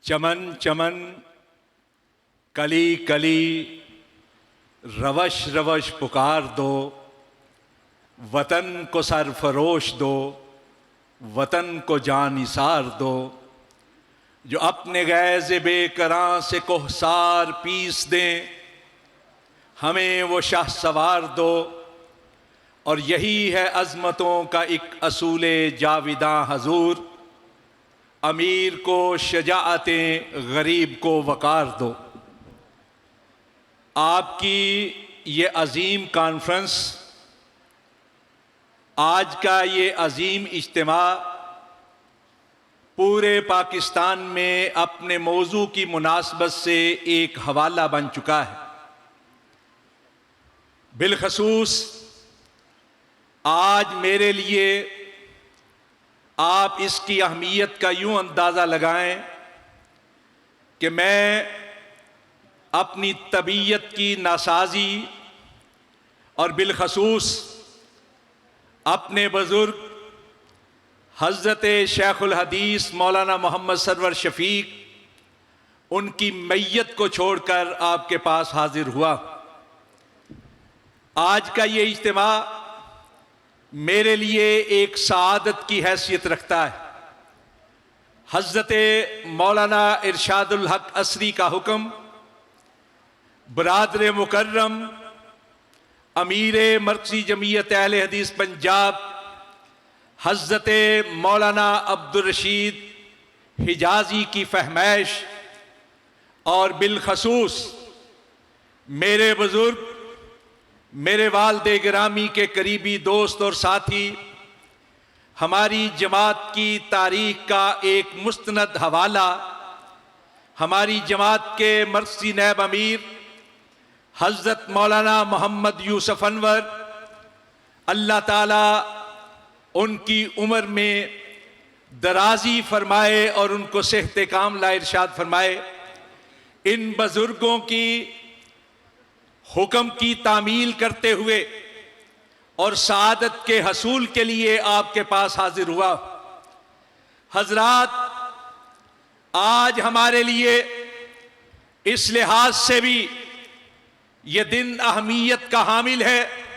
चमन चमन कली कली रवश रवश पुकार दो, वतन को सरफरोश दो, वतन को जान निसार दो। जो अपने गैज़ बेकरां से कोहसार पीस दें, हमें वो शाह सवार दो। और यही है अज़मतों का एक असूले जाविदां हजूर, अमीर को शजाअतें गरीब को वकार दो। आपकी ये अजीम कॉन्फ्रेंस, आज का ये अजीम इज्तिमा पूरे पाकिस्तान में अपने मौजू की मुनासबत से एक हवाला बन चुका है। बिलखसूस आज मेरे लिए आप इसकी अहमियत का यूं अंदाज़ा लगाएं कि मैं अपनी तबीयत की नासाजी और बिलखसूस अपने बुजुर्ग हज़रत शेखुल हदीस मौलाना मोहम्मद सरवर शफीक उनकी मैयत को छोड़कर आपके पास हाजिर हुआ। आज का ये इज्तिमा मेरे लिए एक सआदत की हैसियत रखता है। हज़रत मौलाना इरशादुल हक असरी का हुक्म, बरादर मुकर्रम अमीर मरकज़ी जमीयत अहले हदीस पंजाब हज़रत मौलाना अब्दुल रशीद हिजाजी की फहमाइश और बिलखसूस मेरे बुजुर्ग, मेरे वालिद गिरामी के करीबी दोस्त और साथी, हमारी जमात की तारीख का एक मुस्तनद हवाला हमारी जमात के मरकज़ी नैब अमीर हज़रत मौलाना मोहम्मद यूसुफ अनवर, अल्लाह ताला उनकी उम्र में दराजी फरमाए और उनको सेहते कामला इरशाद फरमाए। इन बुजुर्गों की हुक्म की तामील करते हुए और सआदत के हसूल के लिए आपके पास हाजिर हुआ। हजरात, आज हमारे लिए इस लिहाज से भी ये दिन अहमियत का हामिल है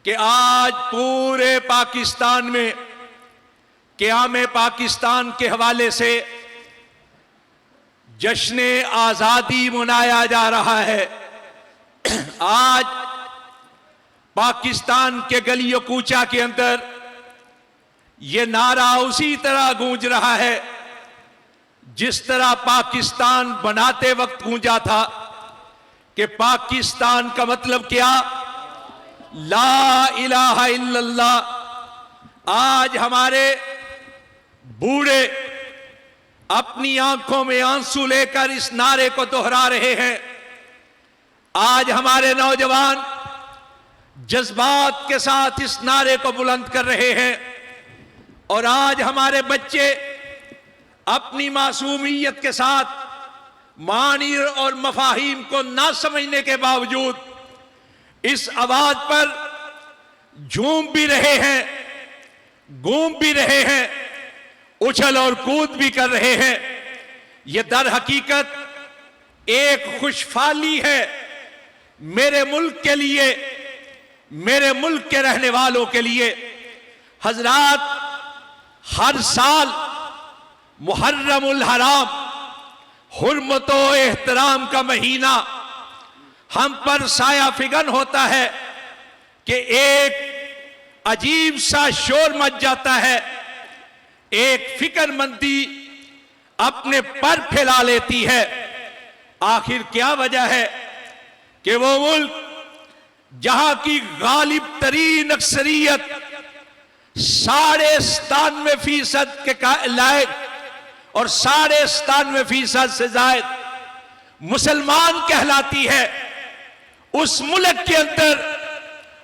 कि आज पूरे पाकिस्तान में क़याम पाकिस्तान के हवाले से जश्न आज़ादी मनाया जा रहा है। आज पाकिस्तान के गलियों कूचा के अंदर ये नारा उसी तरह गूंज रहा है जिस तरह पाकिस्तान बनाते वक्त गूंजा था कि पाकिस्तान का मतलब क्या? ला इलाहा इल्लल्लाह। आज हमारे बूढ़े अपनी आंखों में आंसू लेकर इस नारे को दोहरा रहे हैं। आज हमारे नौजवान जज्बात के साथ इस नारे को बुलंद कर रहे हैं और आज हमारे बच्चे अपनी मासूमियत के साथ मानी और मफाहिम को ना समझने के बावजूद इस आवाज पर झूम भी रहे हैं, गूंज भी रहे हैं, उछल और कूद भी कर रहे हैं। यह दर हकीकत एक खुशहाली है मेरे मुल्क के लिए, मेरे मुल्क के रहने वालों के लिए। हजरात, हर साल मुहर्रमुल हराम हुर्मत व एहतराम का महीना हम पर साया फिगन होता है कि एक अजीब सा शोर मच जाता है, एक फिक्रमंदी अपने पर फैला लेती है। आखिर क्या वजह है कि वो मुल्क जहां की गालिब तरीन अक्सरियत 97.5% के लायक और 97.5% से जायद मुसलमान कहलाती है, उस मुल्क के अंदर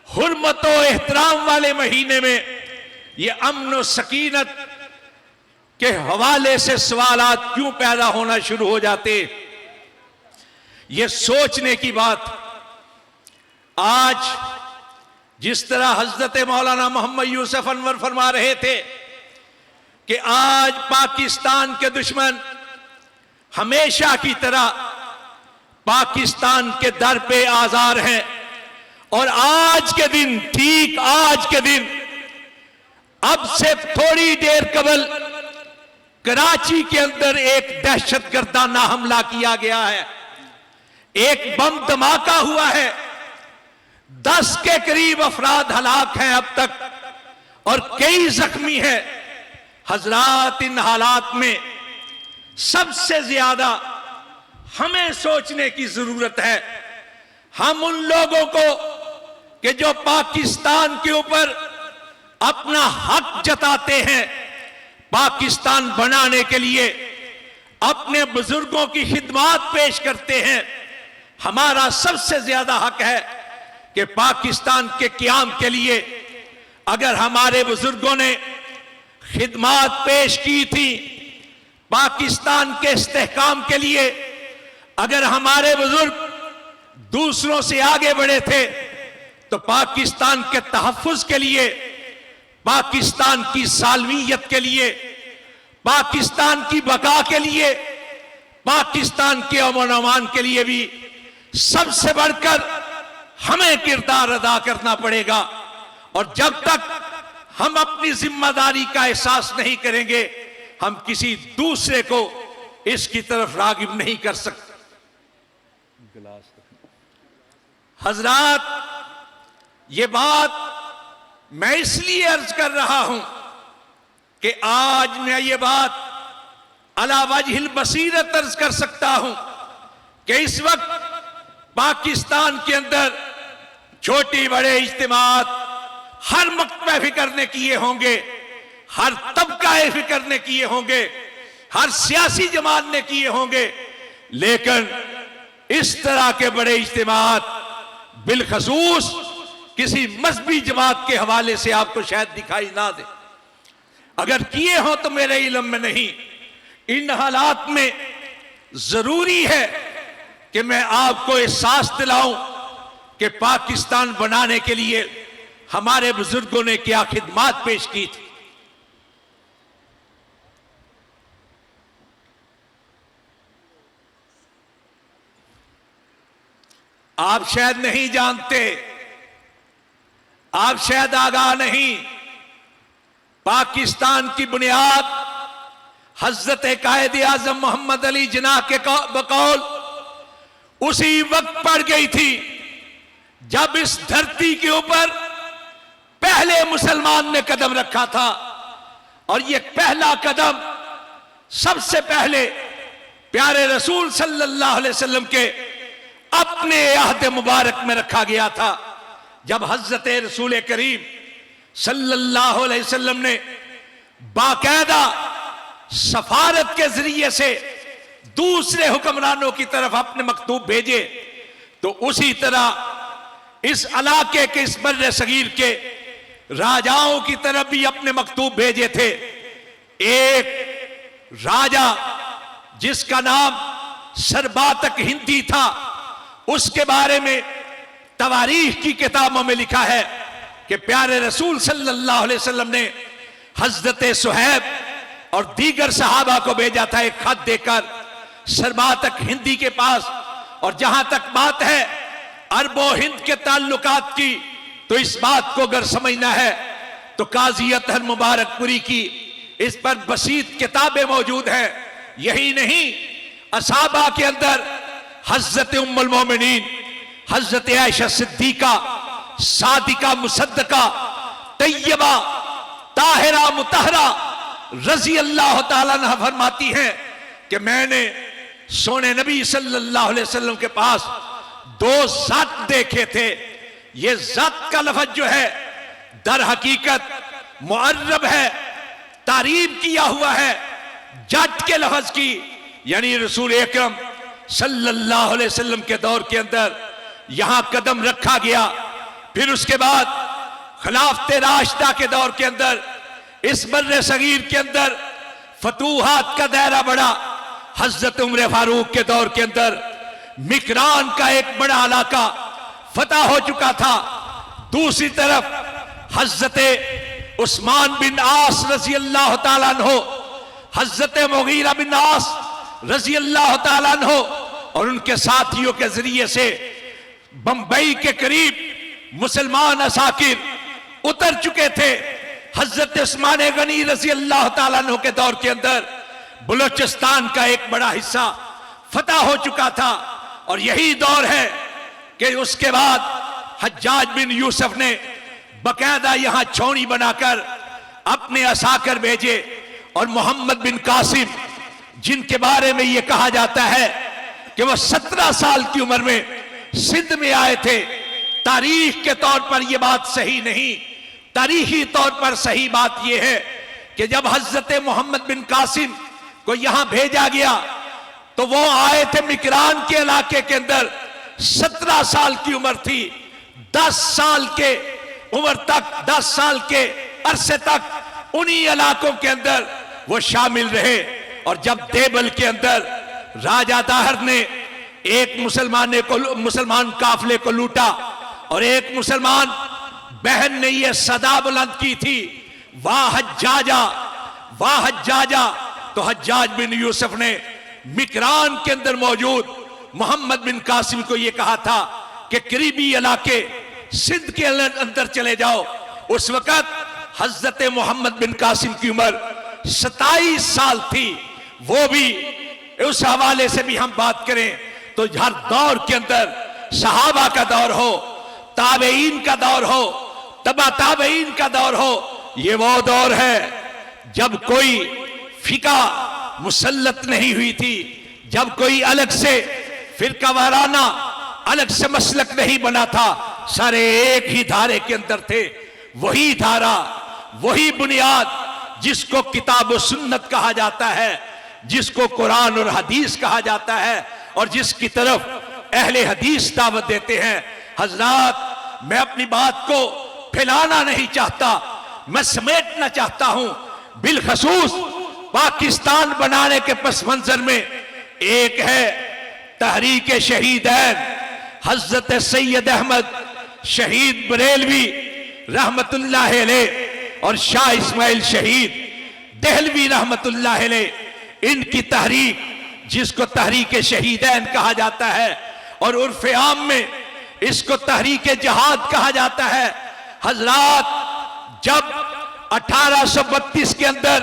हुर्मत व एहतराम वाले महीने में ये अमन और सकीनत के हवाले से सवालात क्यों पैदा होना शुरू हो जाते? ये सोचने की बात। आज जिस तरह हजरत मौलाना मोहम्मद यूसुफ अनवर फरमा रहे थे कि आज पाकिस्तान के दुश्मन हमेशा की तरह पाकिस्तान के दर पे आजार हैं। और आज के दिन, ठीक आज के दिन, अब से थोड़ी देर कबल कराची के अंदर एक दहशतगर्दाना हमला किया गया है, एक बम धमाका हुआ है, 10 के करीब अफराद हलाक हैं अब तक और कई जख्मी हैं। हजरात, इन हालात में सबसे ज्यादा हमें सोचने की जरूरत है, हम उन लोगों को कि जो पाकिस्तान के ऊपर अपना हक जताते हैं, पाकिस्तान बनाने के लिए अपने बुजुर्गों की खिदमत पेश करते हैं। हमारा सबसे ज्यादा हक है कि पाकिस्तान के क़याम के लिए अगर हमारे बुजुर्गों ने खिदमत पेश की थी, पाकिस्तान के इस्तेहकाम के लिए अगर हमारे बुजुर्ग दूसरों से आगे बढ़े थे, तो पाकिस्तान के तहफ्फुज़ के लिए, पाकिस्तान की सालमियत के लिए, पाकिस्तान की बका के लिए, पाकिस्तान के अमन अमान के लिए भी सबसे बढ़कर हमें किरदार अदा करना पड़ेगा। और जब तक हम अपनी जिम्मेदारी का एहसास नहीं करेंगे, हम किसी दूसरे को इसकी तरफ रागिब नहीं कर सकते। हजरात, ये बात मैं इसलिए अर्ज कर रहा हूं कि आज मैं ये बात अला वजहिल बसीरत अर्ज कर सकता हूं कि इस वक्त पाकिस्तान के अंदर छोटी बड़े इज्तिमात हर मकतबे फिक्र ने किए होंगे, हर तबका फिक्र ने किए होंगे, हर सियासी जमात ने किए होंगे, लेकिन इस तरह के बड़े इज्तिमात बिलखसूस किसी मजहबी जमात के हवाले से आपको शायद दिखाई ना दे। अगर किए हो तो मेरे इल्म में नहीं। इन हालात में जरूरी है कि मैं आपको एहसास दिलाऊं कि पाकिस्तान बनाने के लिए हमारे बुजुर्गों ने क्या खिदमत पेश की थी। आप शायद नहीं जानते, आप शायद आगाह नहीं, पाकिस्तान की बुनियाद हजरत कायद आजम मोहम्मद अली जिन्नाह के बकौल उसी वक्त पड़ गई थी जब इस धरती के ऊपर पहले मुसलमान ने कदम रखा था। और यह पहला कदम सबसे पहले प्यारे रसूल सल्लल्लाहु अलैहि वसल्लम के अपने अहद मुबारक में रखा गया था, जब हजरत रसूल करीम सल्लल्लाहु अलैहि वसल्लम ने बाकायदा सफारत के जरिए से दूसरे हुक्मरानों की तरफ अपने मकतूब भेजे, तो उसी तरह इस इलाके के, इस बर्रे सगीर के राजाओं की तरफ भी अपने मकतूब भेजे थे। एक राजा जिसका नाम सरबातक हिंदी था, उसके बारे में तवारीख की किताबों में लिखा है कि प्यारे रसूल सल्लल्लाहु अलैहि वसल्लम ने हजरत सुहैब और दीगर सहाबा को भेजा था एक खत देकर सरबातक हिंदी के पास। और जहां तक बात है अरबो हिंद के ताल्लुकात की, तो इस बात को अगर समझना है तो काजी अतहर मुबारकपुरी की इस पर बसीत किताबें मौजूद हैं। यही नहीं, असहाबा के अंदर हजरत उम्मुल मोमिनीन हजरत आयशा सिद्दीका, सादिका मुसद्दका, तैयबा ताहिरा मुतहरा रजी अल्लाह ताला अन्हा फरमाती हैं कि मैंने सोने नबी सल्लल्लाहु अलैहि वसल्लम के पास 2 ज़ात देखे थे। ये ज़ात का लफ्ज़ जो है दर हकीकत मुअर्रब है, तारीफ किया हुआ है जट के लफ्ज़ की, यानी रसूल अकरम सल्लल्लाहु अलैहि वसल्लम के दौर के अंदर यहां कदम रखा गया। फिर उसके बाद खिलाफत राशिदा के दौर के अंदर इस बर्रे सगीर के अंदर फतूहात का दायरा बढ़ा। हजरत उमर फारूक के दौर के अंदर मिकरान का एक बड़ा इलाका फतह हो चुका था। दूसरी तरफ हजरत उस्मान बिन आस रजी अल्लाह ताला अन्हो, हजरत मुगीरा बिन आस रजी अल्लाह ताला अन्हो और उनके साथियों के जरिए से बंबई के करीब मुसलमान असाकिर उतर चुके थे। हजरत उस्मान गनी रजी अल्लाह ताला अन्हो के दौर के अंदर बलूचिस्तान का एक बड़ा हिस्सा फतह हो चुका था और यही दौर है कि उसके बाद हज्जाज बिन यूसुफ ने बकायदा यहां छावनी बनाकर अपने असाकर भेजे और मोहम्मद बिन कासिम, जिनके बारे में यह कहा जाता है कि वह 17 साल की उम्र में सिंध में आए थे। तारीख के तौर पर यह बात सही नहीं, तारीखी तौर पर सही बात यह है कि जब हजरत मोहम्मद बिन कासिम को यहां भेजा गया तो वो आए थे मिकरान के इलाके के अंदर। 17 साल की उम्र थी। 10 साल के उम्र तक, 10 साल के अरसे तक उन्हीं इलाकों के अंदर वो शामिल रहे। और जब देवल के अंदर राजा दाहर ने एक मुसलमान काफले को लूटा और एक मुसलमान बहन ने यह सदा बुलंद की थी, वाह हज्जाजा, वाह हज्जाजा, तो हज्जाज बिन यूसुफ ने मिकरान के अंदर मौजूद मोहम्मद बिन कासिम को यह कहा था कि करीबी इलाके सिंध के अंदर चले जाओ। उस वक्त हजरत मोहम्मद बिन कासिम की उम्र 27 साल थी। वो भी उस हवाले से भी हम बात करें तो हर दौर के अंदर सहाबा का दौर हो, ताबेईन का दौर हो, तबा ताबेईन का दौर हो, ये वो दौर है जब कोई फिका मुसल्लत नहीं हुई थी, जब कोई अलग से फिरका वाराना, अलग से मसलक नहीं बना था। सारे एक ही धारे के अंदर थे। वही धारा, वही बुनियाद जिसको किताब और सुन्नत कहा जाता है, जिसको कुरान और हदीस कहा जाता है और जिसकी तरफ अहले हदीस दावत देते हैं। हजरात, मैं अपनी बात को फैलाना नहीं चाहता, मैं समेटना चाहता हूं। बिलखसूस पाकिस्तान बनाने के पस मंजर में एक है तहरीक शहीदैन, हजरत सैयद अहमद शहीद बरेलवी रहमतुल्लाह अलैह और शाह इस्माइल शहीद देहलवी रहमतुल्लाह अलैह, इनकी तहरीक जिसको तहरीक शहीदैन कहा जाता है और उर्फ आम में इसको तहरीक जहाद कहा जाता है। हजरात, जब 1832 के अंदर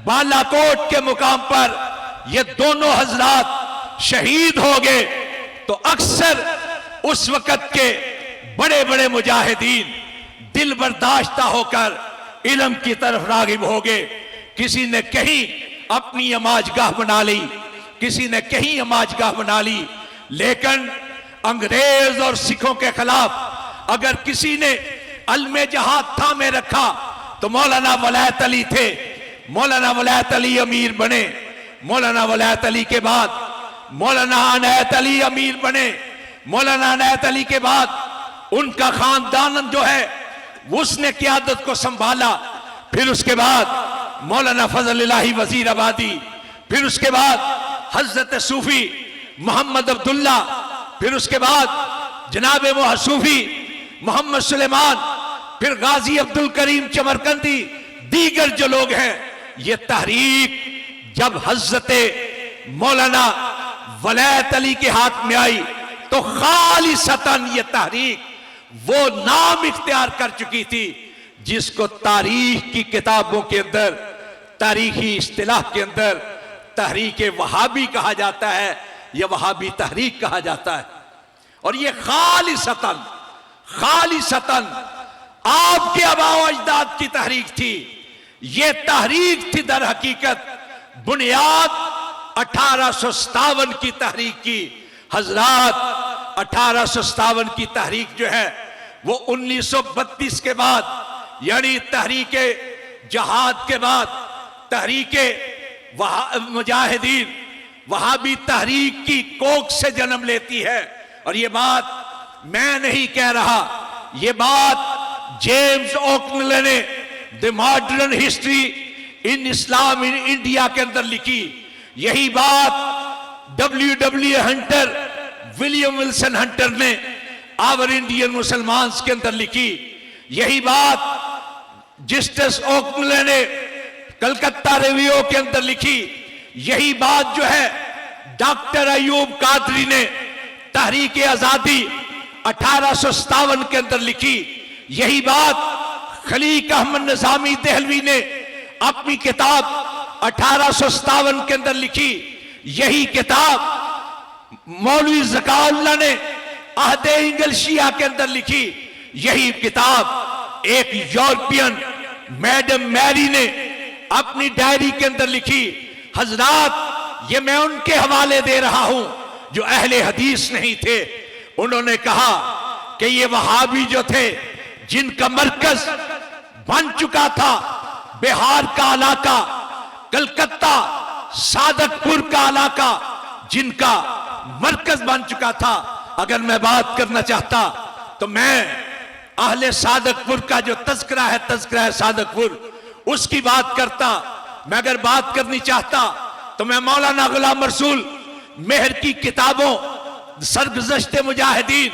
बालाकोट के मुकाम पर ये दोनों हजरात शहीद हो गए तो अक्सर उस वक्त के बड़े बड़े मुजाहिदीन दिल बर्दाश्ता होकर इल्म की तरफ रागिब हो गए। किसी ने कहीं अपनी अमाजगाह बना ली, किसी ने कहीं अमाजगाह बना ली, लेकिन अंग्रेज और सिखों के खिलाफ अगर किसी ने अलमे जहाद थामे रखा तो मौलाना वलायत अली थे। मौलाना वलायत अली अमीर बने, मौलाना वलायत अली के बाद मौलाना अनायत अली अमीर बने, मौलाना अनायत अली के बाद उनका खानदान जो है उसने क़यादत को संभाला। फिर उसके बाद मौलाना फजल इलाही वजीर आबादी, फिर उसके बाद हजरत सूफी मोहम्मद अब्दुल्ला, फिर उसके बाद जनाब सूफी मोहम्मद सुलेमान, फिर गाजी अब्दुल करीम चमरकंदी, दीगर जो लोग हैं। ये तहरीक जब हजरत मौलाना वलायत अली के हाथ में आई तो खालिसतन ये तहरीक वो नाम इख्तियार कर चुकी थी जिसको तारीख की किताबों के अंदर, तारीखी इस्तिलाह के अंदर तहरीक वहाबी कहा जाता है या वहाबी तहरीक कहा जाता है। और ये खालिसतन आपके आबाओ अजदाद की तहरीक थी। ये तहरीक थी दर हकीकत बुनियाद 1857 की तहरीक की। हजरात, 1857 की तहरीक जो है वो 1932 के बाद यानी तहरीक जहाद के बाद तहरीक मुजाहिदीन वहाबी तहरीक की कोख से जन्म लेती है। और ये बात मैं नहीं कह रहा, ये बात जेम्स ओकनले ने the modern history in Islam in India के अंदर लिखी। यही बात W.W. Hunter, William Wilson Hunter ने आवर इंडियन मुसलमान्स के अंदर लिखी। यही बात जस्टिस ओकनले ने कलकत्ता रिव्यू के अंदर लिखी। यही बात जो है डॉक्टर अयूब कादरी ने तहरीक आजादी 1857 के अंदर लिखी। यही बात खलीक अहमद निजामी देहलवी ने अपनी किताब 1857 के अंदर लिखी। यही किताब मौलवी ज़काउल्लाह ने अहदे इंगलशिया के अंदर लिखी। यही किताब एक यूरोपियन मैडम मैरी ने अपनी डायरी के अंदर लिखी। हजरात, ये मैं उनके हवाले दे रहा हूं जो अहले हदीस नहीं थे। उन्होंने कहा कि ये वहाबी जो थे, जिनका मरकज बन चुका था बिहार का इलाका, कलकत्ता सादकपुर का इलाका, जिनका मरकज बन चुका था, अगर मैं बात करना चाहता तो मैं अहले सादकपुर का जो तज़किरा है सादकपुर, उसकी बात करता। मैं अगर बात करनी चाहता तो मैं मौलाना गुलाम रसूल मेहर की किताबों सरगुज़श्ते मुजाहिदीन,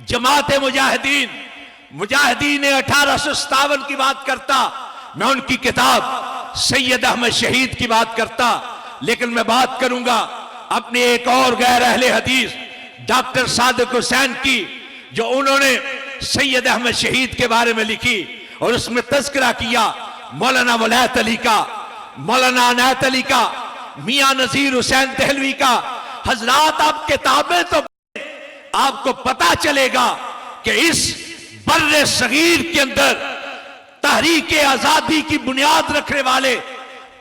जमात मुजाहिदीन, मुजाहिदीन 1857 की बात करता। मैं उनकी किताब सैयद अहमद शहीद की बात करता। लेकिन मैं बात करूंगा अपने एक और गैर अहले हदीस डॉक्टर सादिक हुसैन की, जो उन्होंने सैयद अहमद शहीद के बारे में लिखी और उसमें तज़किरा किया मौलाना वलायत अली का, मौलाना अनायत अली का, मियां नजीर हुसैन देहलवी का। हजरात, आप किताबें तो आपको पता चलेगा कि इस बर्रे सगीर के अंदर तहरीक आजादी की बुनियाद रखने वाले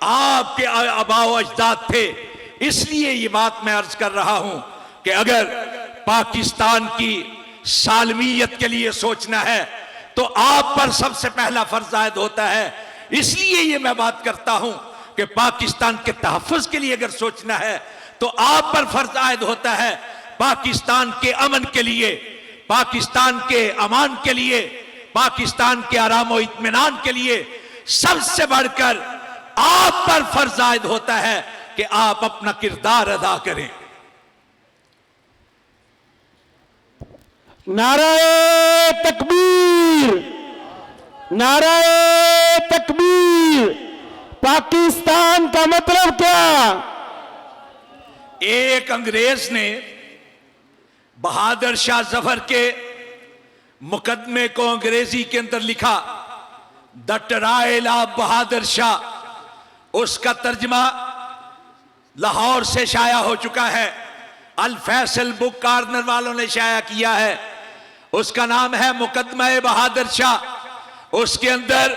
आपके आबाओ अजदाद थे। इसलिए ये बात मैं अर्ज कर रहा हूं कि अगर पाकिस्तान की सालमियत के लिए सोचना है तो आप पर सबसे पहला फर्ज आयद होता है। इसलिए ये मैं बात करता हूं कि पाकिस्तान के तहफ़्फ़ुज़ के लिए अगर सोचना है तो आप पर फर्ज आयद होता है। पाकिस्तान के अमन के लिए, पाकिस्तान के अमान के लिए, पाकिस्तान के आराम और इत्मीनान के लिए सबसे बढ़कर आप पर फर्ज आयद होता है कि आप अपना किरदार अदा करें। नाराए तकबीर, नाराए तकबीर। पाकिस्तान का मतलब क्या? एक अंग्रेज ने बहादुर शाह जफर के मुकदमे को अंग्रेजी के अंदर लिखा, the trial of Bahadur Shah. उसका तर्जमा लाहौर से शाया हो चुका है, अल फैसल बुक कॉर्नर वालों ने शाया किया है। उसका नाम है मुकदमा बहादुर शाह। उसके अंदर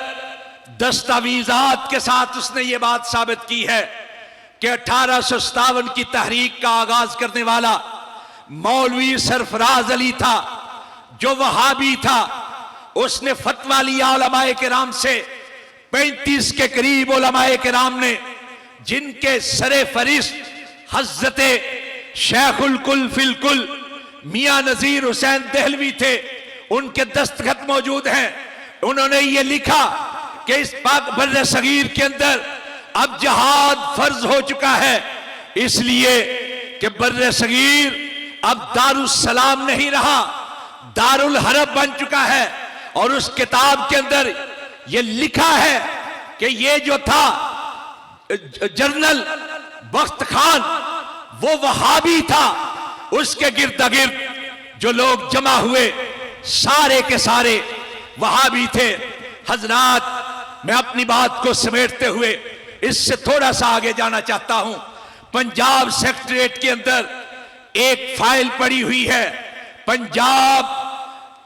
दस्तावेजात के साथ उसने ये बात साबित की है कि 1857 की तहरीक का आगाज करने वाला मौलवी सरफराज अली था, जो वहाबी था। उसने फतवा लिया उलमाए किराम से, 35 के करीब उलमाए किराम ने, जिनके सरे फरिश्त हज़रत शेखुल कुल फिल कुल मियां नजीर हुसैन देहलवी थे। उनके दस्तखत मौजूद हैं। उन्होंने ये लिखा कि इस पाक बर्रे सगीर के अंदर अब जहाद फर्ज हो चुका है, इसलिए कि बर्रे सगीर अब दारुस्सलाम नहीं रहा, दारुल हरब बन चुका है। और उस किताब के अंदर यह लिखा है कि ये जो था जनरल बख्त खान, वो वहाबी था। उसके गिर्द गिर्द जो लोग जमा हुए सारे के सारे वहाबी थे। हजरात, मैं अपनी बात को समेटते हुए इससे थोड़ा सा आगे जाना चाहता हूं। पंजाब सेक्रेटेरिएट के अंदर एक फाइल पड़ी हुई है, Punjab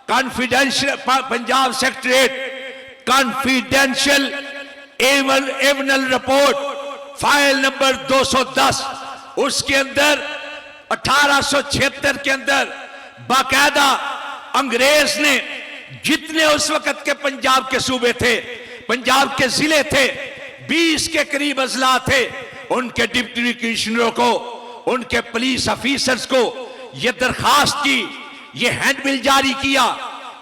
confidential, Punjab secretariat confidential annual report, file number 210। उसके अंदर 1876 के अंदर बाकायदा अंग्रेज ने जितने उस वक्त के पंजाब के सूबे थे, पंजाब के जिले थे, 20 के करीब अजला थे, उनके डिप्टी कमिश्नरों को, उनके पुलिस ऑफिसर्स को यह दरखास्त की, यह हैंडबिल जारी किया,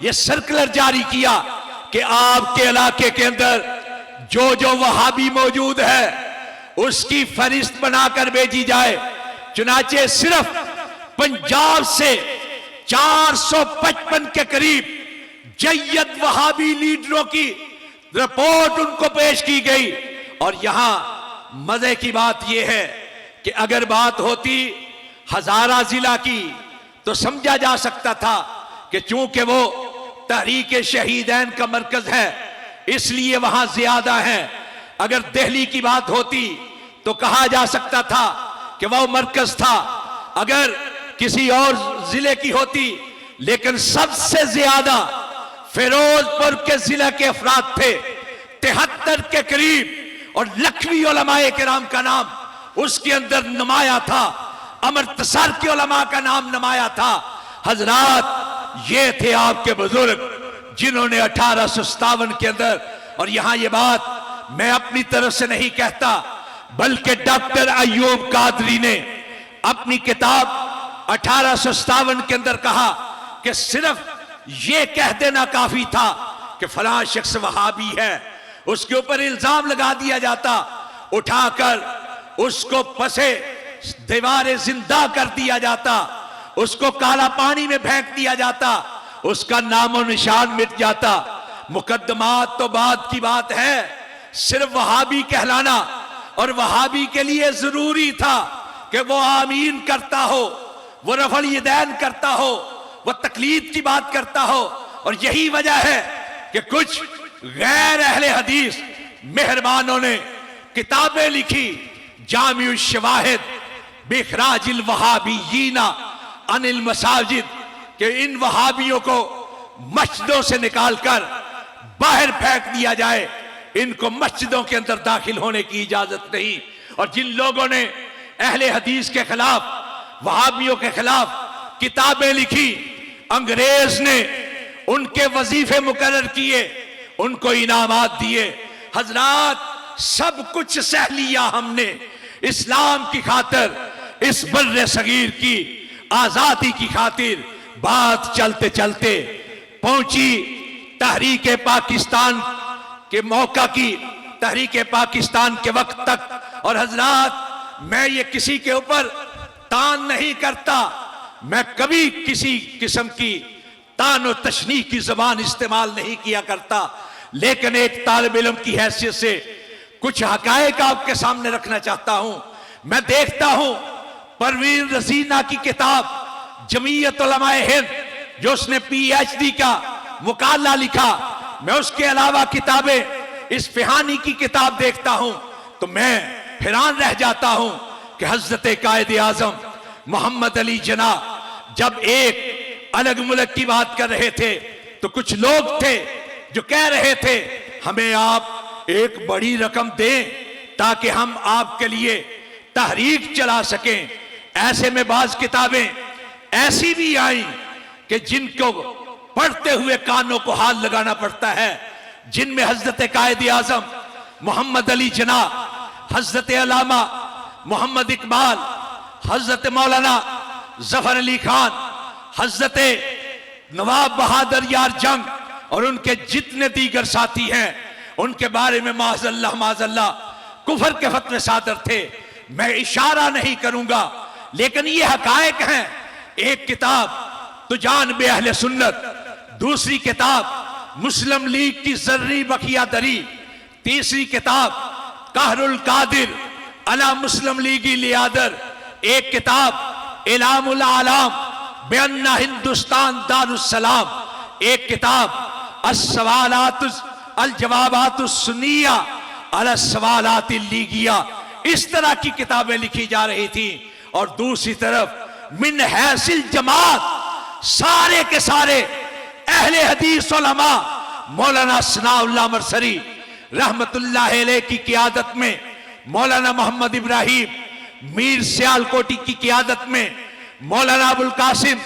यह सर्कुलर जारी किया कि आपके इलाके के अंदर जो जो वहाबी मौजूद है उसकी फरिश्त बनाकर भेजी जाए। चुनाचे सिर्फ पंजाब से 455 के करीब जय्यद वहाबी लीडरों की रिपोर्ट उनको पेश की गई। और यहां मजे की बात यह है कि अगर बात होती हजारा जिला की तो समझा जा सकता था कि चूंकि वो तहरीक शहीदैन का मरकज है इसलिए वहां ज्यादा है। अगर दिल्ली की बात होती तो कहा जा सकता था कि वह मरकज था, अगर किसी और जिले की होती, लेकिन सबसे ज्यादा फिरोजपुर के जिले के अफराद थे, 73 के करीब, और लखवी उलमाए किराम का नाम उसके अंदर नुमाया था, अमृतसर के उलमा का नाम नुमाया था। हजरात ये थे आपके बुजुर्ग जिन्होंने 1857 के अंदर, और यहां ये बात मैं अपनी तरफ से नहीं कहता बल्कि डॉक्टर अयूब कादरी ने अपनी किताब 1857 के अंदर कहा कि सिर्फ ये कह देना काफी था कि फलां शख्स वहाबी है, उसके ऊपर इल्जाम लगा दिया जाता, उठाकर उसको पसे दीवारे जिंदा कर दिया जाता, उसको काला पानी में फेंक दिया जाता, उसका नामो निशान मिट जाता। मुकद्दमात तो बाद की बात है, सिर्फ वहाबी कहलाना, और वहाबी के लिए जरूरी था कि वो आमीन करता हो, वो रफल यदैन करता हो, वो तकलीद की बात करता हो। और यही वजह है कि कुछ गैर अहले हदीस मेहरबानों ने किताबें लिखी, जामिउ शवाहिद बिखराजिल वहाबीयीना अनिल मसाजिद, कि इन वहाबियों को मस्जिदों से निकालकर बाहर फेंक दिया जाए, इनको मस्जिदों के अंदर दाखिल होने की इजाजत नहीं। और जिन लोगों ने अहले हदीस के खिलाफ, वहाबियों के खिलाफ किताबें लिखी, अंग्रेज ने उनके वजीफे मुकर्रर किए, उनको इनामात दिए। हजरात सब कुछ सह लिया हमने इस्लाम की खातिर, इस बर्रे सगीर की आजादी की खातिर। बात चलते चलते पहुंची तहरीक पाकिस्तान के मौका की, तहरीक पाकिस्तान के वक्त तक। और हजरात मैं ये किसी के ऊपर तान नहीं करता, मैं कभी किसी किस्म की तान और तशनीह की जबान इस्तेमाल नहीं किया करता, लेकिन एक तालिब इल्म की हैसियत से कुछ हकायक आपके सामने रखना चाहता हूं। मैं देखता हूं परवीन रजीना की किताब जमीयत उलमाए हिंद, जो उसने PhD का मुकाला लिखा, मैं उसके अलावा किताबें इस फिहानी की किताब देखता हूं तो मैं हैरान रह जाता हूं कि हजरत कायद आजम मोहम्मद अली जना जब एक अलग मुल्क की बात कर रहे थे तो कुछ लोग थे जो कह रहे थे हमें आप एक बड़ी रकम दें ताकि हम आपके लिए तहरीक चला सकें। ऐसे में बाज किताबें ऐसी भी आई कि जिनको पढ़ते हुए कानों को हाथ लगाना पड़ता है, जिनमें हजरत कायद आजम मोहम्मद अली जना, हजरत अलामा मोहम्मद इकबाल, हजरत मौलाना जफर अली खान, हजरत नवाब बहादुर यार जंग और उनके जितने दीगर साथी हैं, उनके बारे में माज़अल्लाह कुफर के फतवे सादर थे। मैं इशारा नहीं करूंगा, लेकिन ये हकायक हैं। एक किताब तुजान बे अहले सुन्नत, दूसरी किताब मुस्लिम लीग की जर्री बखिया दरी, तीसरी किताब कहरुल कादिर अला मुस्लिम लीगी लियादर, एक किताब इलामुल आलाम बेअन्ना हिंदुस्तान दारुस्सलाम, एक किताब अस्सवालातुस अल जवाबातुस सुन्निया अला सवालातिल लीगिया। इस तरह की किताबें लिखी जा रही थी। और दूसरी तरफ मिन हैसिल जमात सारे के सारे अहले हदीस उलमा मौलाना सनाउल्लाह मरसरी रहमतुल्लाह अलैह की क़ियादत में, मौलाना मोहम्मद इब्राहिम मीर सियालकोटी की क़ियादत में, मौलाना अबुल कासिम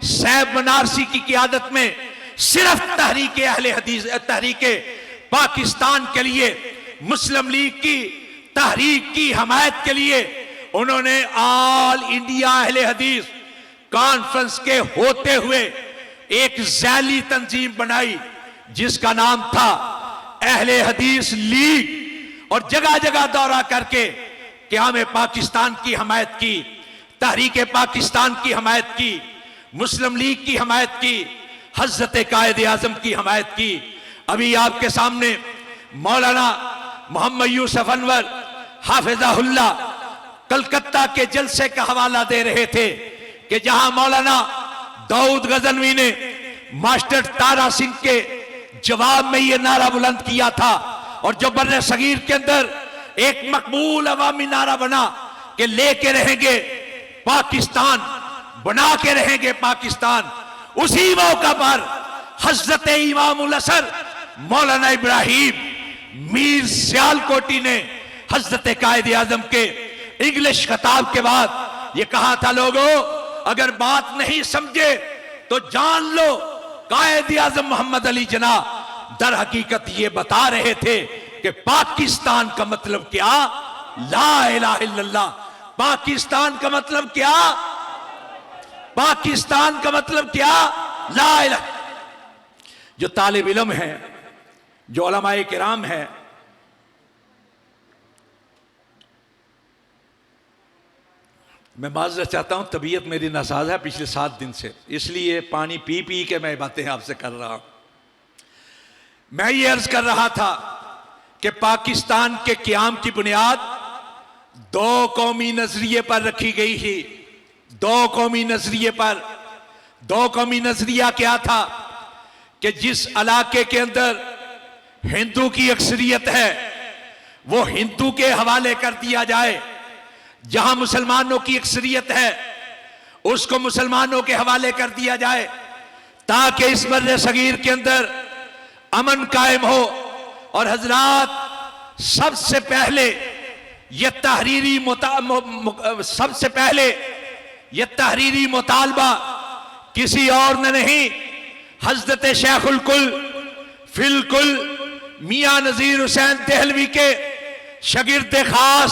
सैब बनारसी की क़ियादत में सिर्फ तहरीक अहले हदीस, तहरीक पाकिस्तान के लिए, मुस्लिम लीग की तहरीक की हमायत के लिए उन्होंने ऑल इंडिया अहले हदीस कॉन्फ्रेंस के होते हुए एक जैली तंजीम बनाई जिसका नाम था अहले हदीस लीग, और जगह जगह दौरा करके क़याम पाकिस्तान की हमायत की, तहरीक पाकिस्तान की हमायत की, मुस्लिम लीग की हमायत की, हजरत कायद आजम की हमायत की। अभी आपके सामने मौलाना मोहम्मद यूसुफ अनवर हाफिज़हुल्लाह कलकत्ता के जलसे का हवाला दे रहे थे कि जहां मौलाना दाऊद गजनवी ने मास्टर तारा सिंह के जवाब में यह नारा बुलंद किया था, और जो बर्रे सगीर के अंदर एक मकबूल अवामी नारा बना कि लेके रहेंगे पाकिस्तान, बना के रहेंगे पाकिस्तान, उसी मौका पर हजरत इमामुल असर मौलाना इब्राहिम मीर सियालकोटी ने हजरत कायद आजम के इंग्लिश खिताब के बाद ये कहा था, लोगों अगर बात नहीं समझे तो जान लो कायद आजम मोहम्मद अली जिन्ना दर हकीकत ये बता रहे थे कि पाकिस्तान का मतलब क्या, ला इलाहा इल्लल्लाह। पाकिस्तान का मतलब क्या, पाकिस्तान का मतलब क्या, ला इलाहा। जो तालिब इल्म है, जो उलमाए किराम है, मैं माजरत चाहता हूं, तबीयत मेरी नासाज है पिछले 7 दिन से, इसलिए पानी पी पी के मैं बातें आपसे कर रहा हूं। मैं ये अर्ज कर रहा था कि पाकिस्तान के क़याम की बुनियाद 2 कौमी नजरिए पर रखी गई थी। 2 कौमी नजरिए पर। 2 कौमी नजरिया क्या था कि जिस इलाके के अंदर हिंदू की अक्सरियत है वो हिंदू के हवाले कर दिया जाए, जहां मुसलमानों की अक्सरियत है उसको मुसलमानों के हवाले कर दिया जाए, ताकि इस बर्रे सगीर के अंदर अमन कायम हो। और हजरात सबसे पहले यह तहरीरी मुतालबा किसी और ने नहीं, हजरत शेखुल कुल फिलकुल मियां नजीर हुसैन देहलवी के शागिर्द खास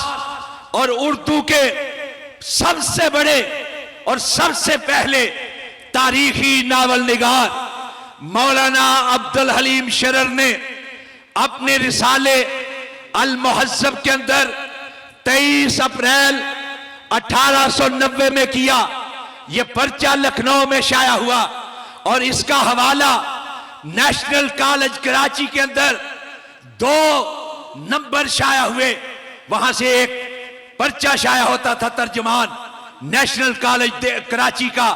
और उर्दू के सबसे बड़े और सबसे पहले तारीखी नावल निगार मौलाना अब्दुल हलीम शरर ने अपने रिसाले अल मुहज्जब के अंदर 23 अप्रैल 1890 में किया। यह पर्चा लखनऊ में शाया हुआ और इसका हवाला नेशनल कॉलेज कराची के अंदर 2 नंबर शाया हुए, वहां से एक पर्चा शाया होता था, तर्जुमान नेशनल कॉलेज कराची का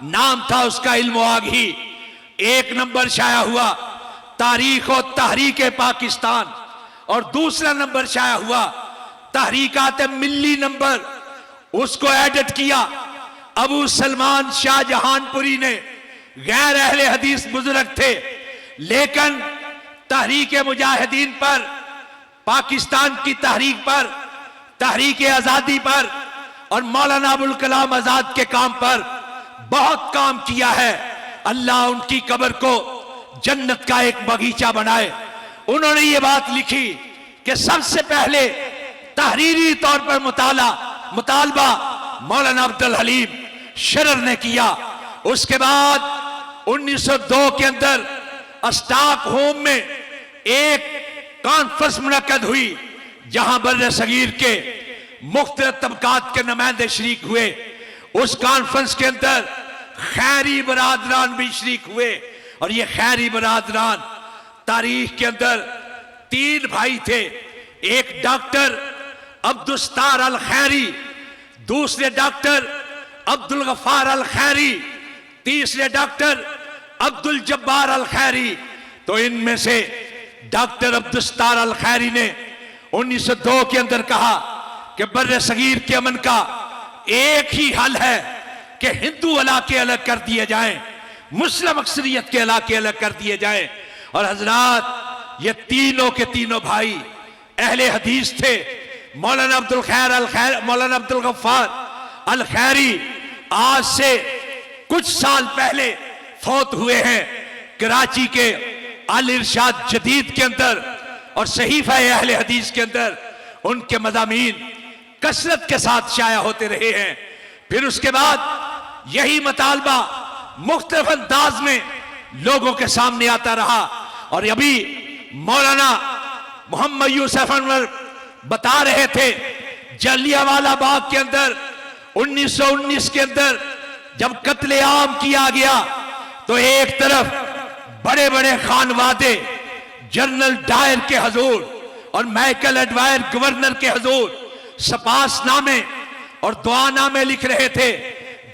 नाम था उसका, इल्म आगी। 1 नंबर शाया हुआ तारीख और तहरीक पाकिस्तान, और दूसरा नंबर शाया हुआ तहरीकात मिल्ली नंबर, उसको एडिट किया अबू सलमान शाहजहानपुरी ने। गैर अहले हदीस बुजुर्ग थे, लेकिन तहरीक मुजाहिदीन पर, पाकिस्तान की तहरीक पर, तहरीक आजादी पर और मौलाना अबुल कलाम आजाद के काम पर बहुत काम किया है। अल्लाह उनकी कब्र को जन्नत का एक बगीचा बनाए। उन्होंने ये बात लिखी कि सबसे पहले तहरीरी तौर पर मुतालबा मौलाना अब्दुल हलीम शरर ने किया। उसके बाद 1902 के अंदर स्टॉकहोम में एक कॉन्फ्रेंस मुनक्कद हुई, जहां बर्रे सगीर के मुख्तलिफ तबकात के नुमाइंदे शरीक हुए। उस कॉन्फ्रेंस के अंदर खैरी बरादरान भी शरीक हुए, और ये खैरी बरादरान तारीख के अंदर 3 भाई थे। एक डॉक्टर अब्दुस्तार अल खैरी, दूसरे डॉक्टर अब्दुल गफ्फार अल खैरी, तीसरे डॉक्टर अब्दुल जब्बार अल खैरी। तो इनमें से डॉक्टर अब्दुस्तार अल खैरी ने 1902 के अंदर कहा कि बर्रे सगीर के अमन का एक ही हल है कि हिंदू इलाके अलग कर दिए जाएं, मुस्लिम अक्सरियत के इलाके अलग कर दिए जाएं। और हजरात ये तीनों के तीनों भाई अहले हदीस थे। मौलाना अब्दुल गफ्फार अल खैरी आज से कुछ साल पहले फौत हुए हैं कराची के अल इरशाद जदीद के अंदर, और सहीफा अहले हदीस के अंदर उनके मज़ामीन कसरत के साथ शाया होते रहे हैं। फिर उसके बाद यही मुतालबा मुख्तलिफ अंदाज में लोगों के सामने आता रहा, और अभी मौलाना मोहम्मद यूसुफ अनवर बता रहे थे जलियांवाला बाग के अंदर 1919 के अंदर जब कत्ले आम किया गया तो एक तरफ बड़े बड़े खानवादे जनरल डायर के हजूर और माइकल एडवायर गवर्नर के हुजूर सपासनामे और दुआनामे लिख रहे थे,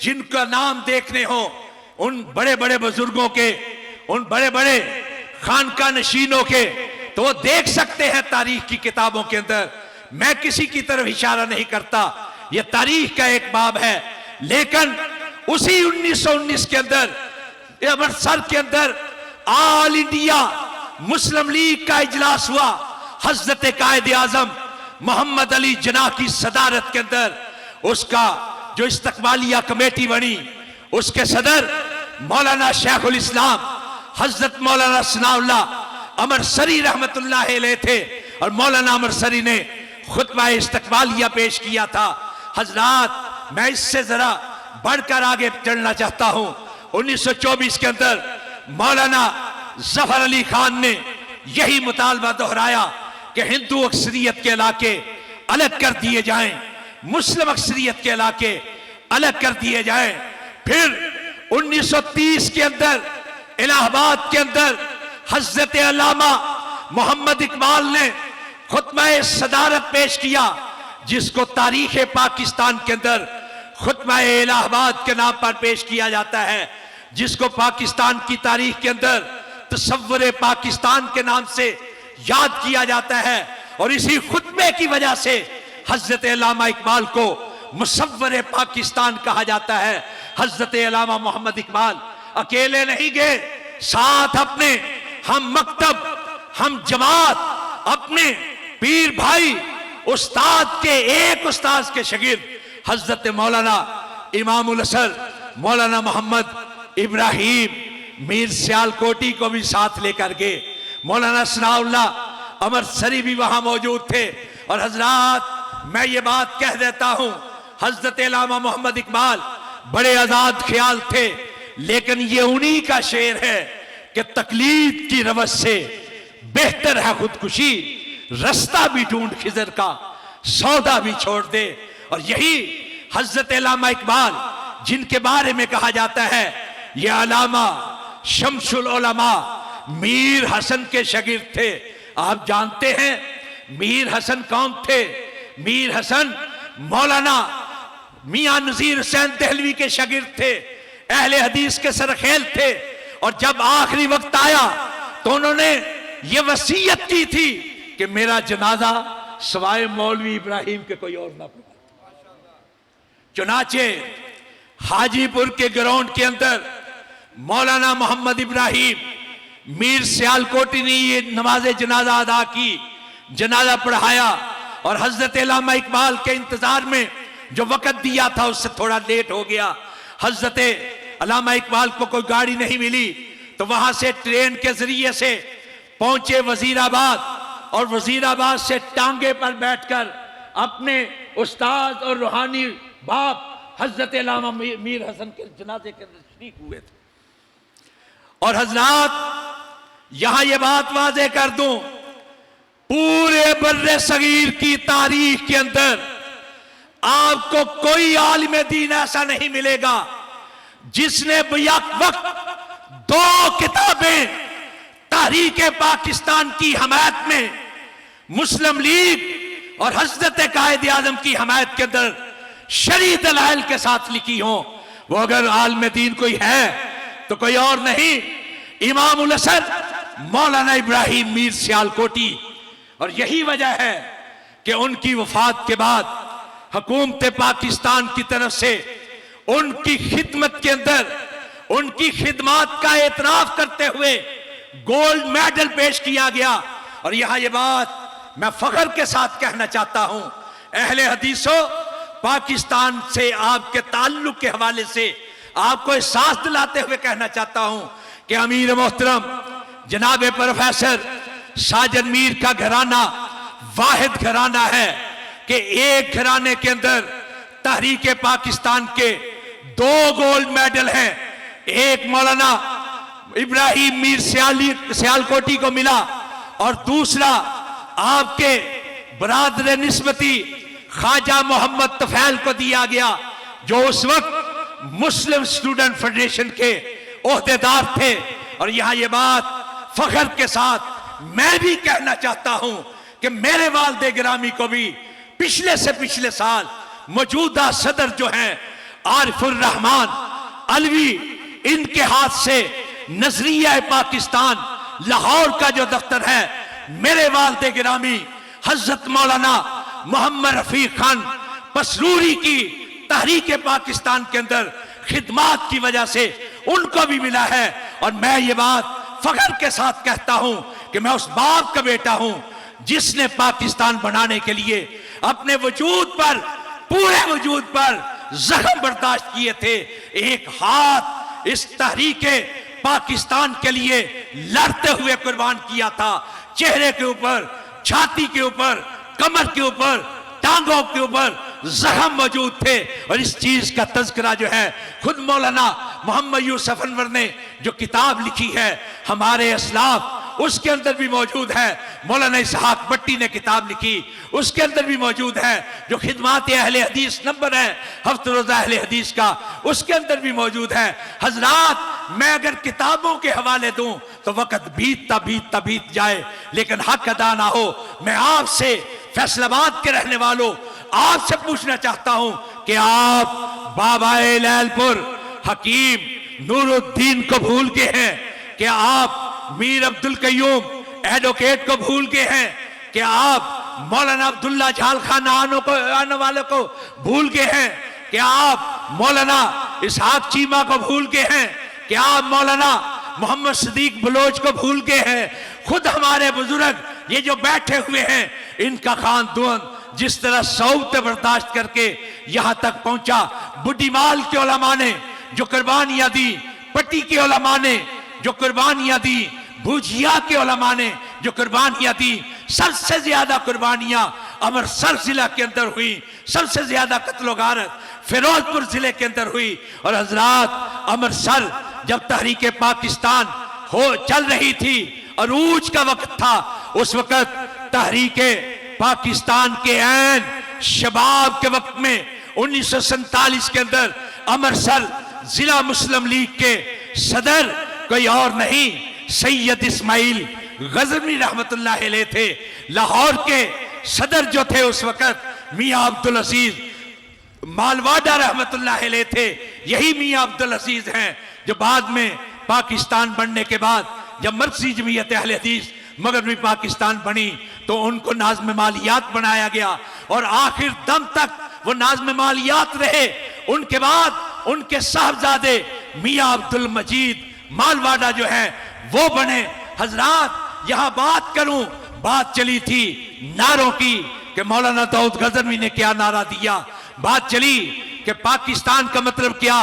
जिनका नाम देखने हो उन बड़े बड़े बुजुर्गों के, उन बड़े बड़े खानका नशीनों के, तो वो देख सकते हैं तारीख की किताबों के अंदर। मैं किसी की तरफ इशारा नहीं करता, ये तारीख का एक बाब है। लेकिन उसी 1919 के अंदर अमृतसर के अंदर ऑल इंडिया मुस्लिम लीग का इजलास हुआ। हजरत कायद आजम मोहम्मद अली जिन्ना की सदारत के अंदर उसका जो इस्तकबालिया कमेटी बनी, उसके सदर मौलाना शेखुल इस्लाम हजरत मौलाना सनाउल्लाह अमरसरी रहमतुल्लाह अलैह थे, और मौलाना अमरसरी ने खुतबा इस्तकबालिया पेश किया था। हजरात, मैं इससे जरा बढ़कर आगे चलना चाहता हूं। 1924 के अंदर मौलाना जफर अली खान ने यही मुतालबा दोहराया कि हिंदू अक्सरियत के इलाके अलग कर दिए जाएं, मुस्लिम अक्सरियत के इलाके अलग कर दिए जाएं। फिर 1930 के अंदर इलाहाबाद के अंदर हजरत अल्लामा मोहम्मद इकबाल ने खुतबा सदारत पेश किया, जिसको तारीख पाकिस्तान के अंदर खुतबा इलाहाबाद के नाम पर पेश किया जाता है, जिसको पाकिस्तान की तारीख के अंदर तसव्वुर पाकिस्तान के नाम से याद किया जाता है। और इसी खुतबे की वजह से हजरत अल्लामा इकबाल को मुसव्वरे पाकिस्तान कहा जाता है। हजरत अल्लामा मोहम्मद इकबाल अकेले नहीं गए, साथ अपने हम मकतब, हम जमात, अपने पीर भाई उस्ताद के एक उस्ताद के शागिर्द हजरत मौलाना इमामुल असर मौलाना मोहम्मद इब्राहिम मीर सियालकोटी को भी साथ लेकर गए। मौलाना सनाउल्लाह अमरसरी भी वहां मौजूद थे। और हजरात, मैं ये बात कह देता हूं, हजरत अल्लामा मोहम्मद इकबाल बड़े आजाद ख्याल थे, लेकिन ये उन्हीं का शेर है कि तकलीद की रवस से बेहतर है खुदकुशी, रास्ता भी ढूंढ खिजर का, सौदा भी छोड़ दे। और यही हजरत अल्लामा इकबाल, जिनके बारे में कहा जाता है ये अल्लामा शमसुल उलमा मीर हसन के शागिर्द थे। आप जानते हैं मीर हसन कौन थे? मीर हसन मौलाना मियां नजीर हुसैन दहलवी के शागिर्द थे, अहले हदीस के सरखेल थे। और जब आखिरी वक्त आया तो उन्होंने ये वसीयत की थी कि मेरा जनाजा सवाए मौलवी इब्राहिम के कोई और ना पढ़े। चुनाचे हाजीपुर के ग्राउंड के अंदर मौलाना मोहम्मद इब्राहिम मीर सियालकोटी ने ये नमाज जनाजा अदा की, जनाजा पढ़ाया। और हजरत अल्लामा इकबाल के इंतजार में जो वक्त दिया था उससे थोड़ा लेट हो गया। हजरत अल्लामा इकबाल को कोई गाड़ी नहीं मिली, तो वहां से ट्रेन के जरिए से पहुंचे वजीराबाद, और वजीराबाद से टांगे पर बैठकर अपने उस्ताद और रूहानी बाप हजरत अल्लामा मीर हसन के जनाजे के अंदर शरीक हुए थे। और हजरात, यहां यह बात वाज़ेह कर दूं, पूरे बर्रे सगीर की तारीख के अंदर आपको कोई आलिम दीन ऐसा नहीं मिलेगा जिसने बेयक वक्त 2 किताबें तहरीक पाकिस्तान की हमायत में, मुस्लिम लीग और हजरत कायद आजम की हमायत के अंदर शरई दलाइल के साथ लिखी हो। वो अगर आलिम दीन कोई है तो कोई और नहीं, इमामुल असर मौलाना इब्राहिम मीर सियालकोटी। और यही वजह है कि उनकी वफात के बाद हुकूमत पाकिस्तान की तरफ से उनकी खिदमत के अंदर उनकी खिदमत का एतराफ करते हुए गोल्ड मेडल पेश किया गया। और यहां यह बात मैं फख्र के साथ कहना चाहता हूं, अहले हदीसों, पाकिस्तान से आपके ताल्लुक के हवाले से आपको एहसास दिलाते हुए कहना चाहता हूं कि अमीर मोहतरम जनाब प्रोफेसर साजन मीर का घराना वाहिद घराना है कि एक घराने के अंदर तहरीक पाकिस्तान के 2 गोल्ड मेडल हैं। एक मौलाना इब्राहिम मीर सियालकोटी को मिला, और दूसरा आपके बरादर निस्बती ख्वाजा मोहम्मद तफैल को दिया गया, जो उस वक्त मुस्लिम स्टूडेंट फेडरेशन के ओहदेदार थे। और यहां यह बात फख्र के साथ मैं भी कहना चाहता हूं कि मेरे वालिद गिरामी को भी पिछले से पिछले साल मौजूदा सदर जो हैं आरिफुर रहमान अलवी, इनके हाथ से नजरिया पाकिस्तान लाहौर का जो दफ्तर है, मेरे वालिद गिरामी हजरत मौलाना मोहम्मद रफीक खान पसरूरी की तहरीक पाकिस्तान के अंदर खिदमात की वजह से उनको भी मिला है। और मैं ये बात फख्र के साथ कहता हूं कि मैं उस बाप का बेटा हूं जिसने पाकिस्तान बनाने के लिए अपने वजूद पर, पूरे वजूद पर जख्म बर्दाश्त किए थे। एक हाथ इस तहरीक पाकिस्तान के लिए लड़ते हुए कुर्बान किया था। चेहरे के ऊपर, छाती के ऊपर, कमर के ऊपर, टांगों के ऊपर जख्म मौजूद थे। और इस चीज का तज़किरा जो है खुद मौलाना मोहम्मद यूसुफ अनवर ने जो किताब लिखी है हमारे असलाफ, उसके अंदर भी मौजूद है। मौलाना इसहाक भट्टी ने किताब लिखी, उसके अंदर भी मौजूद है। जो खिदमात अहले हदीस नंबर है हफ्ते रोजा अहले हदीस का, उसके अंदर भी मौजूद है। हजरात, मैं अगर किताबों के हवाले दूं तो वक्त बीत जाए, लेकिन हक अदा ना हो। मैं आपसे, फैसलाबाद के रहने वालों, आपसे पूछना चाहता हूं कि आप बाबाए लैलपुर हकीम नूरुद्दीन को भूल गए हैं? कि आप मीर अब्दुल कयूम एडवोकेट को भूल गए हैं? कि आप मौलाना अब्दुल्ला झाल खान आने वाले को भूल गए हैं? कि आप मौलाना इसहाक चीमा को भूल गए हैं? कि आप मौलाना मोहम्मद सदीक बलोच को भूल गए हैं? खुद हमारे बुजुर्ग ये जो बैठे हुए हैं, इनका खानदान जिस तरह सौत बर्दाश्त करके यहां तक पहुंचा, बुढ़ीमाल के उलमा ने जो कुर्बानियां दी, पट्टी के उलमा ने जो कुर्बानियां दी, भुजिया के उलमा ने जो कुर्बानियां दी, सबसे ज्यादा कुर्बानियां अमृतसर जिला के अंदर हुई, सबसे ज्यादा कत्लो गारत फिरोजपुर जिले के अंदर हुई। और हजरात, अमृतसर जब तहरीक पाकिस्तान चल रही थी, अरूज का वक्त था, उस वक्त तहरीक पाकिस्तान के ऐन शबाब के वक्त में 1947 के अंदर अमृतसर जिला मुस्लिम लीग के सदर कोई और नहीं, सैयद इस्माइल गजनवी रहमतुल्लाह अलैह थे। लाहौर के सदर जो थे उस वक्त मियां अब्दुल अजीज मालवाडा रहमतुल्लाह अलैह थे। यही मियां अब्दुल अजीज हैं जो बाद में पाकिस्तान बनने के बाद जब मरकजी जमीयत अहले हदीस मगरबी पाकिस्तान बनी तो उनको नाज़्म मालियात बनाया गया और आखिर दम तक वो नाज़्म मालियात रहे। उनके बाद उनके साहबजादे मियां अब्दुल मजीद मालवाडा जो है वो बने। हजरात, यहां बात करूं, बात चली थी नारों की कि मौलाना दाऊद गजनवी ने क्या नारा दिया, बात चली कि पाकिस्तान का मतलब क्या,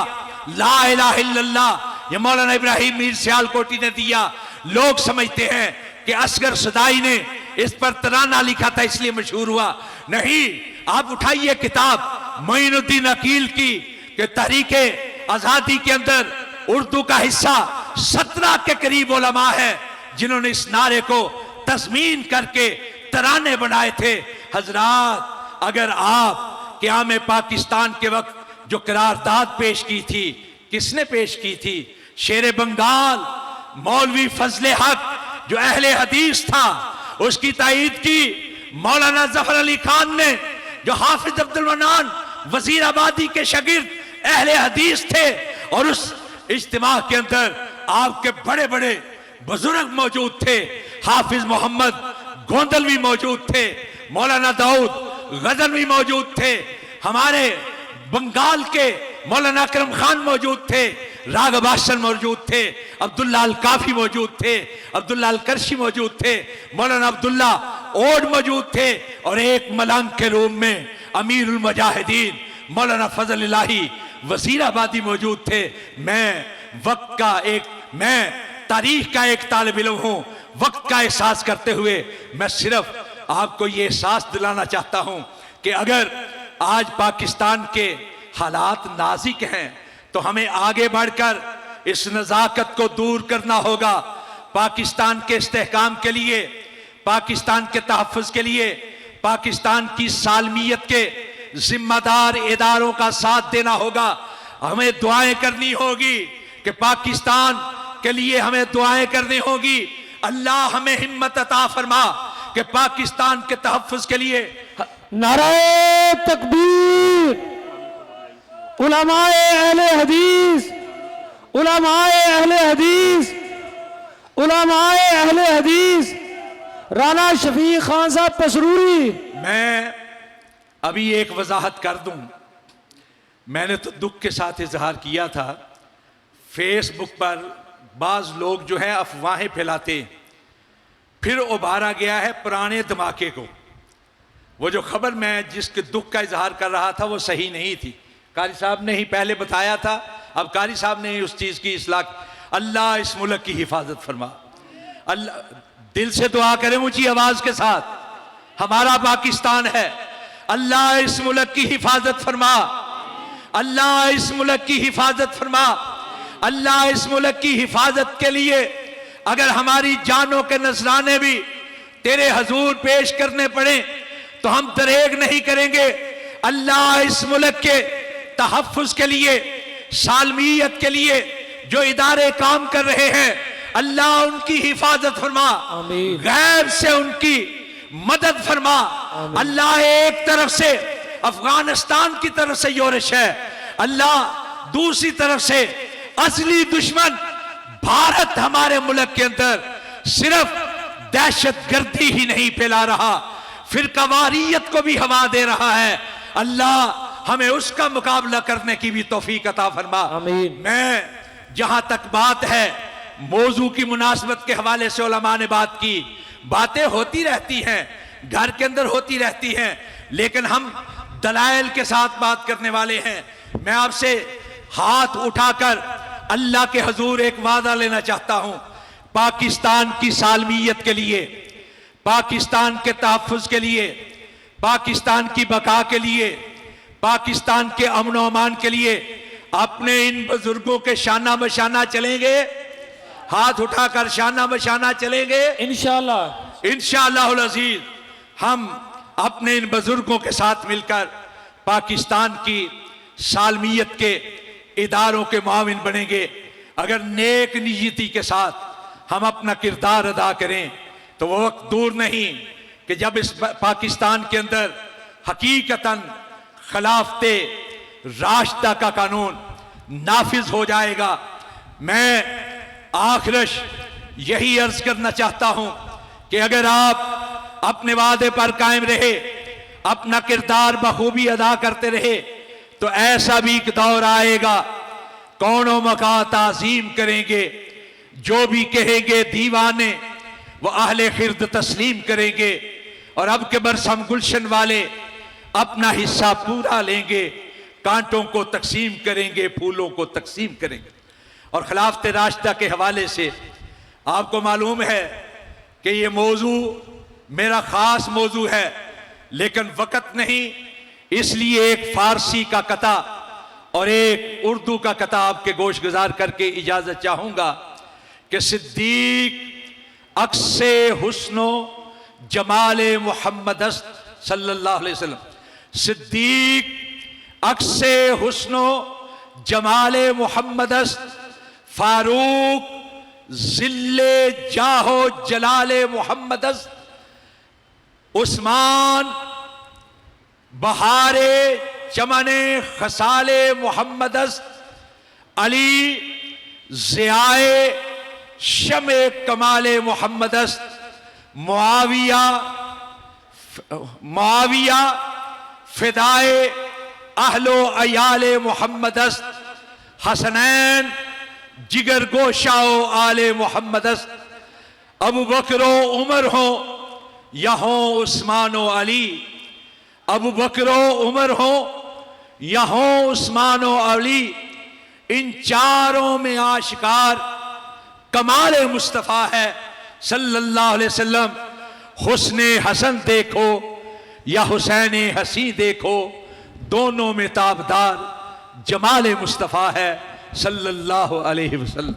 ला इलाहा इल्लल्लाह, ये मौलाना इब्राहिम मीर सियालकोटी ने दिया। लोग समझते हैं कि असगर सदाई ने इस पर तराना लिखा था इसलिए मशहूर हुआ। नहीं, आप उठाइए किताब मोइनुद्दीन अकील की कि तहरीके आजादी के अंदर उर्दू का हिस्सा 17 के करीब उलमा है जिन्होंने इस नारे को तस्मीन करके तराने बनाए थे। हजरात, अगर आप क़याम पाकिस्तान के वक्त जो करारदाद पेश की थी, किसने पेश की थी? शेर बंगाल मौलवी फजले हक जो अहले हदीस था, उसकी तायीद की मौलाना जफर अली खान ने जो हाफिज अब्दुल मन्नान वजीराबादी के शागिर्द अहले हदीस थे। और उस इज्तिमा के अंदर आपके बड़े बड़े बुजुर्ग मौजूद थे, हाफिज मोहम्मद गोंदलवी मौजूद थे, मौलाना दाऊद गजनवी मौजूद थे, हमारे बंगाल के मौलाना अकरम खान मौजूद थे, राघव आसन मौजूद थे, अब्दुल्ला अल काफी मौजूद थे, अब्दुल्ला अल करशी मौजूद थे, मौलाना अब्दुल्ला ओड मौजूद थे और एक मलंग के रूम में अमीरुल मुजाहिदीन मौलाना फजल इलाही वजीराबादी मौजूद थे। मैं तारीख का एक तालिब इल्म हूं। वक्त का एहसास करते हुए मैं सिर्फ आपको ये एहसास दिलाना चाहता हूं कि अगर आज पाकिस्तान के हालात नाजुक हैं तो हमें आगे बढ़कर इस नज़ाकत को दूर करना होगा। पाकिस्तान के इस्तेहकाम के लिए, पाकिस्तान के तहफ़्फ़ुज़ के लिए, पाकिस्तान की सालमियत के जिम्मेदार इदारों का साथ देना होगा। हमें दुआएं करनी होगी कि पाकिस्तान के लिए हमें दुआएं करनी होगी। अल्लाह हमें हिम्मत अता फरमा कि पाकिस्तान के तहफ्फुज के लिए नाराए तकबीर, उलमाए अहले हदीस, उलमाए अहले हदीस, उलमाए अहले हदीस, राना शफीक खान साहब पसरूरी। मैं अभी एक वजाहत कर दूं, मैंने तो दुख के साथ इजहार किया था, फेसबुक पर बाज लोग जो है अफवाहें फैलाते हैं, फिर उभारा गया है पुराने धमाके को। वो जो खबर मैं जिसके दुख का इजहार कर रहा था वो सही नहीं थी, कारी साहब ने ही पहले बताया था, अब कारी साहब ने ही उस चीज की इस्लाह। अल्लाह इस मुल्क की हिफाजत फरमा। अल्लाह, दिल से दुआ करें ऊंची आवाज के साथ, हमारा पाकिस्तान है, अल्लाह इस मुल्क की हिफाजत फरमा, अल्लाह इस मुल्क की हिफाजत फरमा। अल्लाह इस मुल्क की हिफाजत के लिए अगर हमारी जानों के नजराने भी तेरे हजूर पेश करने पड़े तो हम दरेग नहीं करेंगे। अल्लाह इस मुल्क के तहफ्फुज के लिए, सालमियत के लिए जो इदारे काम कर रहे हैं, अल्लाह उनकी हिफाजत फरमा, गैर से उनकी मदद फरमा। अल्लाह एक तरफ से अफगानिस्तान की तरफ से योरिश है, अल्लाह दूसरी तरफ से असली दुश्मन भारत हमारे मुल्क के अंदर सिर्फ दहशतगर्दी ही नहीं फैला रहा, फिर कवारियत को भी हवा दे रहा है। अल्लाह हमें उसका मुकाबला करने की भी तौफीक अता फरमा। मैं जहां तक बात है मौजू की मुनासबत के हवाले से उलमा ने बात की, बातें होती रहती हैं, घर के अंदर होती रहती हैं, लेकिन हम दलाइल के साथ बात करने वाले हैं। मैं आपसे हाथ उठाकर अल्लाह के हजूर एक वादा लेना चाहता हूं, पाकिस्तान की सालमियत के लिए, पाकिस्तान के तहफ्फुज के लिए, पाकिस्तान की बका के लिए, पाकिस्तान के अमन व अमान के लिए अपने इन बुजुर्गों के शाना बशाना चलेंगे। हाथ उठाकर शाना बशाना चलेंगे इंशाअल्लाह। इंशाअल्लाह अजीज हम अपने इन बुजुर्गों के साथ मिलकर पाकिस्तान की सालमियत के इदारों के मुआविन बनेंगे। अगर नेक नियति के साथ हम अपना किरदार अदा करें तो वो वक्त दूर नहीं कि जब इस पाकिस्तान के अंदर हकीकतन खिलाफते रास्ता का कानून नाफिज हो जाएगा। मैं आखिरश यही अर्ज करना चाहता हूं कि अगर आप अपने वादे पर कायम रहे, अपना किरदार बखूबी अदा करते रहे, तो ऐसा भी एक दौर आएगा, कौनो मका ताजीम करेंगे, जो भी कहेंगे दीवाने वो अहले खिर्द तस्लीम करेंगे, और अब के बरसम गुलशन वाले अपना हिस्सा पूरा लेंगे, कांटों को तकसीम करेंगे, फूलों को तकसीम करेंगे। और खिलाफत रास्ता के हवाले से आपको मालूम है कि ये मौजू मेरा खास मौजू है, लेकिन वक़्त नहीं, इसलिए एक फारसी का कता और एक उर्दू का कता आपके गोश गुजार करके इजाजत चाहूंगा कि सिद्दीक अक्से हुस्नो जमाले मोहम्मद सल्लल्लाहु अलैहि वसल्लम, सिद्दीक अक्से हुस्नो जमाले मोहम्मद, फारूक जिल्ले जाहो जलाले मोहम्मद, उस्मान बहारे चमने खसाले मोहम्मद, अली ज़ियाए शमे कमाले मोहम्मद, मुआविया फिदाए अहलो अयाले मोहम्मद, हसनैन जिगर गोशाओ आले मोहम्मद, अबू बकरो उमर हो या हो उस्मानो अली, अबू बकरो उमर हो या हो उस्मानो अली, इन चारों में आशिकार कमाल मुस्तफ़ा है सल्लल्लाहु अलैहि वसल्लम। हुस्ने हसन देखो या हुसैन हसी देखो, दोनों में ताबदार जमाल मुस्तफ़ा है सल्लल्लाहु अलैहि वसल्लम।